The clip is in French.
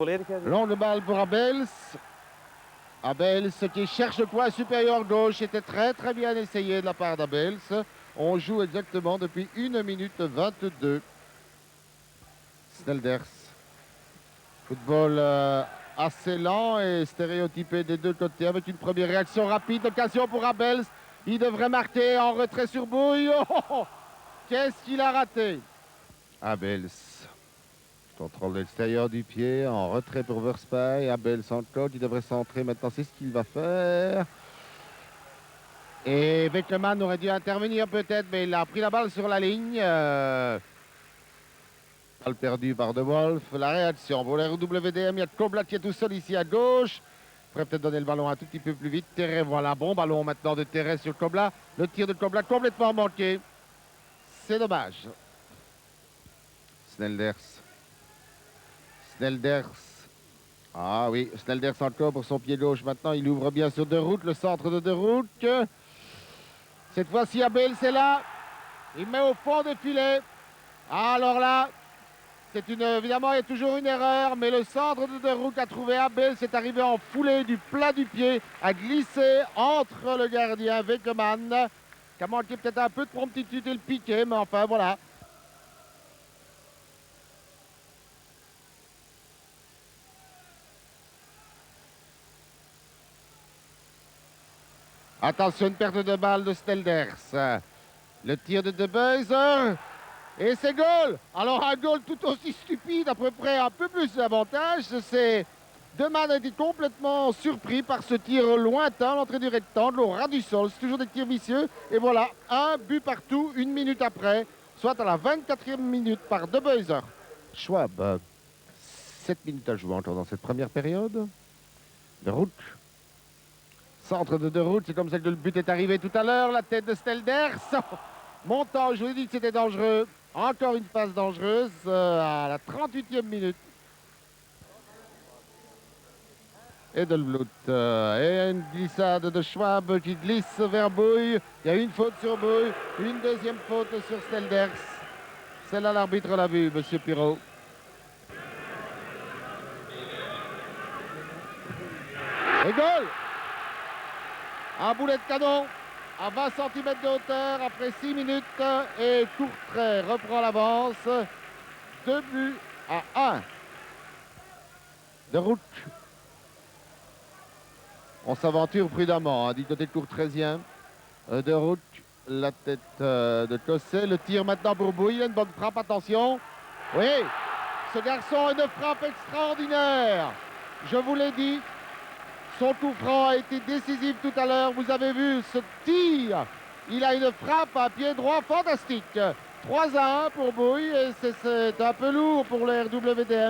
Longue balle pour Abels. Abels qui cherche le coin supérieur gauche. C'était très bien essayé de la part d'Abels. On joue exactement depuis 1 minute 22. Snelders. Football assez lent et stéréotypé des deux côtés avec une première réaction rapide. Occasion pour Abels. Il devrait marquer en retrait sur Bouille. Oh, qu'est-ce qu'il a raté? Abels. Contrôle de l'extérieur du pied, en retrait pour Verspey. Abel sans code, il devrait centrer maintenant, c'est ce qu'il va faire. Et Beckemann aurait dû intervenir peut-être, mais il a pris la balle sur la ligne. Balle perdue par De Wolf. La réaction pour les WDM, il y a Koblat qui est tout seul ici à gauche. Il pourrait peut-être donner le ballon un tout petit peu plus vite. Terret, voilà, bon ballon maintenant de Terret sur Koblat. Le tir de Koblat complètement manqué. C'est dommage. Snelders. Snelders. Ah oui, Snelders encore pour son pied gauche. Maintenant, il ouvre bien sur De Route, le centre de De Route. Cette fois-ci, Abel, c'est là. Il met au fond de filet. Alors là, évidemment, il y a toujours une erreur, mais le centre de De Route a trouvé Abel. C'est arrivé en foulée du plat du pied, a glissé entre le gardien Beckemann, qui a manqué peut-être un peu de promptitude et le piqué, mais enfin, voilà. Attention, une perte de balle de Snelders. Le tir de Beuys. Et c'est goal. Alors un goal tout aussi stupide, à peu près un peu plus d'avantage. C'est Deman a été complètement surpris par ce tir lointain, l'entrée du rectangle, au ras du sol. C'est toujours des tirs vicieux. Et voilà, un but partout, 1 minute après, soit à la 24e minute par De Beuys. Schwab, 7 minutes à jouer encore dans cette première période. De Route. Centre de Route, c'est comme ça que le but est arrivé tout à l'heure. La tête de Snelders. Montant, je vous ai dit que c'était dangereux. Encore une phase dangereuse à la 38e minute. Edelblut. Et une glissade de Schwab qui glisse vers Bouille. Il y a une faute sur Bouille. Une deuxième faute sur Snelders. Celle-là, l'arbitre l'a vue, monsieur Pirot. Et goal! Un boulet de canon à 20 cm de hauteur après 6 minutes et Courtrai reprend l'avance. 2 buts à 1. De Route. On s'aventure prudemment du côté courtraisien. De Route, la tête de Cosset. Le tir maintenant pour Bouille. Il a une bonne frappe, attention. Oui, ce garçon a une frappe extraordinaire. Je vous l'ai dit. Son coup franc a été décisif tout à l'heure. Vous avez vu ce tir. Il a une frappe à pied droit fantastique. 3 à 1 pour Bouille et c'est un peu lourd pour le RWDM.